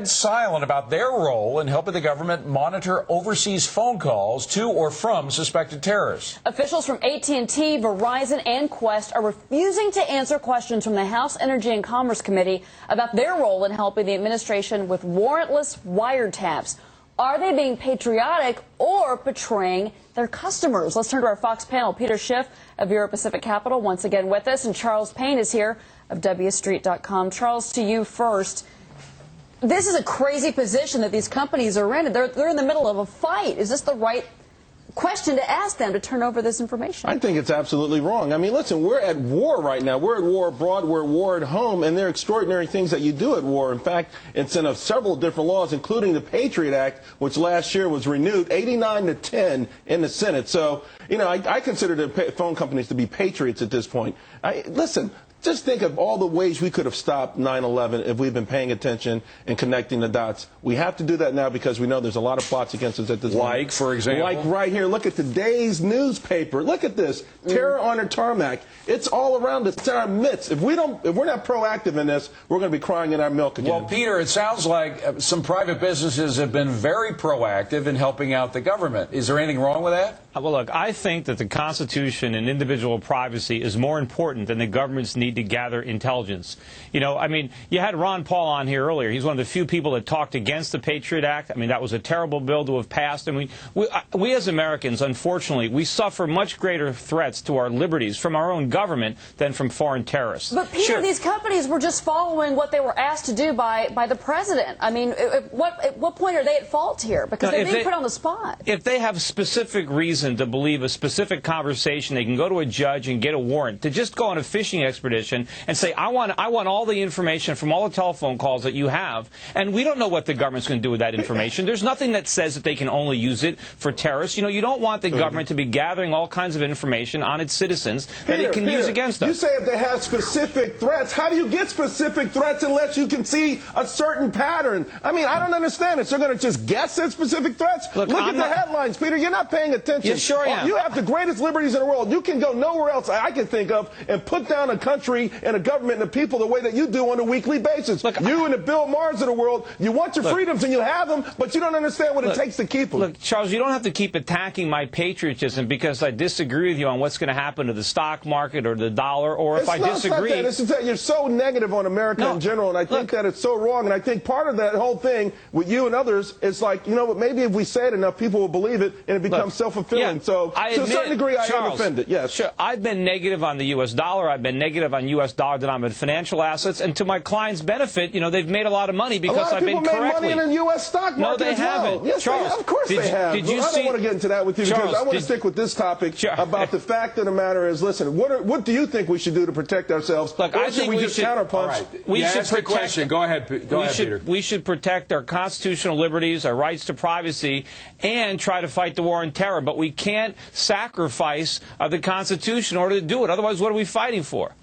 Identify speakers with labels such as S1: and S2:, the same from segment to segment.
S1: Silent about their role in helping the government monitor overseas phone calls to or from suspected terrorists.
S2: Officials from AT&T, Verizon, and Qwest are refusing to answer questions from the House Energy and Commerce Committee about their role in helping the administration with warrantless wiretaps. Are they being patriotic or betraying their customers? Let's turn to our Fox panel. Peter Schiff of Euro Pacific Capital once again with us, and Charles Payne is here of WStreet.com. Charles, to you first. This is a crazy position that these companies are in. They're in the middle of a fight. Is this the right question to ask them to turn over this information?
S3: I think it's absolutely wrong. I mean, listen, we're at war right now. We're at war abroad. We're at war at home. And there are extraordinary things that you do at war. In fact, it's in several different laws, including the Patriot Act, which last year was renewed 89-10 in the Senate. So, you know, I consider the phone companies to be patriots at this point. Listen. Just think of all the ways we could have stopped 9/11 if we've been paying attention and connecting the dots. We have to do that now because we know there's a lot of plots against us at this point.
S1: Like, for example?
S3: Like right here. Look at today's newspaper. Look at this. Terror on a tarmac. It's all around us. It's in our midst. If we're not proactive in this, we're going to be crying in our milk again.
S1: Well, Peter, it sounds like some private businesses have been very proactive in helping out the government. Is there anything wrong with that?
S4: Well, look, I think that the Constitution and individual privacy is more important than the government's need to gather intelligence. You know, I mean, you had Ron Paul on here earlier. He's one of the few people that talked against the Patriot Act. I mean, that was a terrible bill to have passed. I mean, we as Americans, unfortunately, we suffer much greater threats to our liberties from our own government than from foreign terrorists.
S2: But, Peter, these companies were just following what they were asked to do by the president. I mean, at what point are they at fault here? Because they're being put on the spot.
S4: If they have specific reason to believe a specific conversation, they can go to a judge and get a warrant. To just go on a fishing expedition and say, I want all the information from all the telephone calls that you have, and we don't know what the government's going to do with that information. There's nothing that says that they can only use it for terrorists. You know, you don't want the government to be gathering all kinds of information on its citizens that it can use against us.
S3: You say if they have specific threats, how do you get specific threats unless you can see a certain pattern? I mean, I don't understand it. So they're going to just guess at specific threats? Look at the headlines, Peter. You're not paying attention.
S4: Yeah, sure I am.
S3: You have the greatest liberties in the world. You can go nowhere else I can think of and put down a country and a government and the people the way that you do on a weekly basis. Look, you and the Bill Maher's of the world, you want your freedoms and you have them, but you don't understand what it takes to keep them.
S4: Look, Charles, you don't have to keep attacking my patriotism because I disagree with you on what's going to happen to the stock market or the dollar, or if I disagree.
S3: It's that you're so negative on America in general, and I think that it's so wrong. And I think part of that whole thing with you and others is like, you know what, maybe if we say it enough, people will believe it and it becomes self-fulfilling.
S4: Yeah,
S3: so to a certain degree, I am offended. Yes.
S4: Sure. I've been negative on the U.S. dollar. I've been negative on U.S. dollar-denominated financial assets. And to my clients' benefit, you know, they've made a lot of money because I've been correctly.
S3: A lot of people made money in the U.S. stock market.
S4: No, they haven't.
S3: Yes,
S4: Charles,
S3: of course they have. I don't want to get into that with you because I want to stick with this topic about the fact of the matter is, listen, what do you think we should do to protect ourselves?
S4: Look, I think
S3: we just counterpunch?
S1: Right. We should protect. Question. Go ahead, Peter.
S4: We should protect our constitutional liberties, our rights to privacy, and try to fight the war on terror. But we can't sacrifice the Constitution in order to do it. Otherwise, what are we fighting for?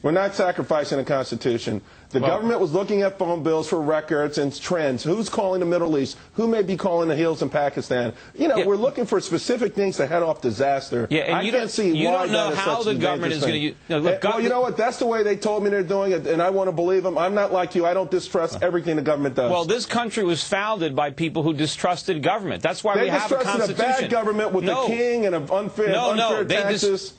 S3: We're not sacrificing the Constitution. The government was looking at phone bills for records and trends. Who's calling the Middle East? Who may be calling the hills in Pakistan? You know, we're looking for specific things to head off disaster.
S4: Yeah, and
S3: I can't see why
S4: don't know how the government is going to use.
S3: Well, you know what? That's the way they told me they're doing it, and I want to believe them. I'm not like you. I don't distrust everything the government does.
S4: Well, this country was founded by people who distrusted government. That's why we have a Constitution.
S3: They distrusted a bad government with the king and unfair taxes.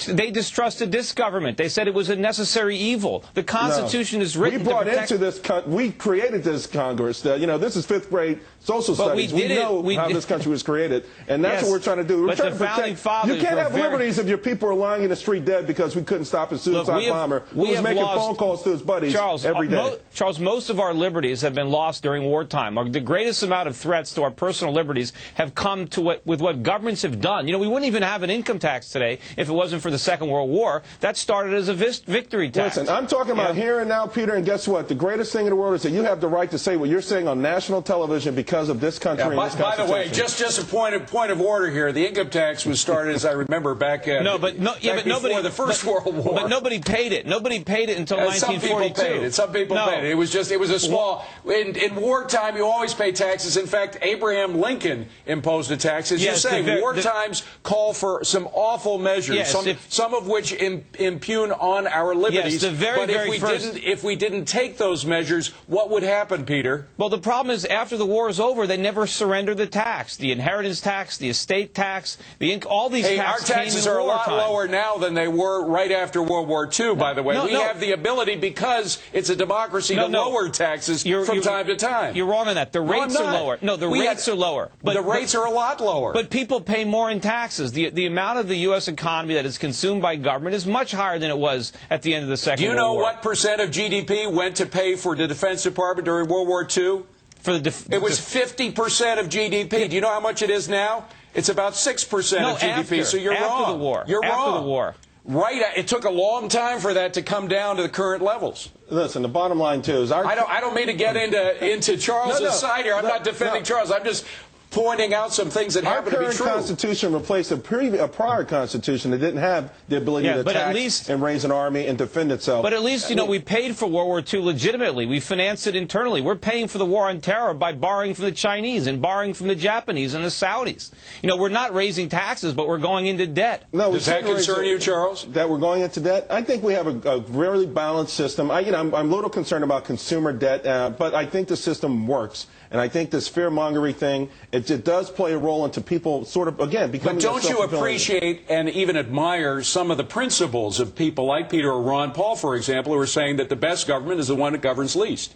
S4: They distrusted this government. They said it was a necessary evil. The Constitution is written to protect.
S3: We created this Congress. You know, this is fifth grade social studies. We know how this country was created, and that's what we're trying to do. We're trying to protect. You can't have liberties if your people are lying in the street dead because we couldn't stop a suicide bomber who was making phone calls to his buddies every day.
S4: Charles, most of our liberties have been lost during wartime. The greatest amount of threats to our personal liberties have come with what governments have done. You know, we wouldn't even have an income tax today if it wasn't for the Second World War. That started as a victory tax.
S3: Listen, I'm talking about here and now, Peter, and guess what? The greatest thing in the world is that you have the right to say what you're saying on national television because of this country and this Constitution.
S1: By the way, just a point of order here. The income tax was started, as I remember, back before the First World War.
S4: But nobody paid it. Nobody paid it until 1942.
S1: Some people paid it. It was a small. In wartime, you always pay taxes. In fact, Abraham Lincoln imposed a tax. As you say, war times call for some awful measures. some of which impugn on our liberties.
S4: Yes,
S1: but if we didn't take those measures, what would happen, Peter?
S4: Well, the problem is after the war is over, they never surrender the tax, the inheritance tax, the estate tax, all these taxes.
S1: Our taxes are a lot lower now than they were right after World War II, by the way. We have the ability, because it's a democracy, to lower taxes from time to time.
S4: You're wrong on that. The rates are lower. No, the rates are lower.
S1: But the rates are a lot lower.
S4: But people pay more in taxes. The amount of the U.S. economy that is consumed by government is much higher than it was at the end of the Second World War.
S1: Do you know what percent of GDP went to pay for the Defense Department during World War II? It was 50% of GDP. Do you know how much it is now? It's about 6% of GDP. So you're wrong.
S4: After the war.
S1: You're wrong.
S4: After the war.
S1: Right. It took a long time for that to come down to the current levels.
S3: Listen, the bottom line, too, is I
S1: don't mean to get into Charles's side here. I'm not defending Charles. I'm just pointing out some things that happen to be true.
S3: Our current Constitution replaced a prior Constitution that didn't have the ability to tax and raise an army and defend itself.
S4: But at least, we paid for World War II legitimately. We financed it internally. We're paying for the war on terror by borrowing from the Chinese and borrowing from the Japanese and the Saudis. We're not raising taxes, but we're going into debt.
S3: No,
S1: does that concern you, Charles?
S3: That we're going into debt? I think we have a really balanced system. I'm a little concerned about consumer debt, but I think the system works. And I think this fear-mongering thing, it does play a role into people sort of, again, becoming.
S1: But don't you appreciate and even admire some of the principles of people like Peter or Ron Paul, for example, who are saying that the best government is the one that governs least?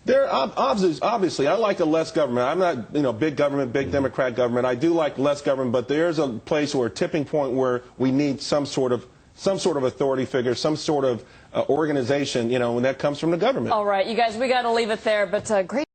S3: Obviously, I like a less government. I'm not, big government, big Democrat government. I do like less government, but there's a place or a tipping point where we need some sort of authority figure, some sort of organization, when that comes from the government.
S2: All right, you guys, we got to leave it there, but great.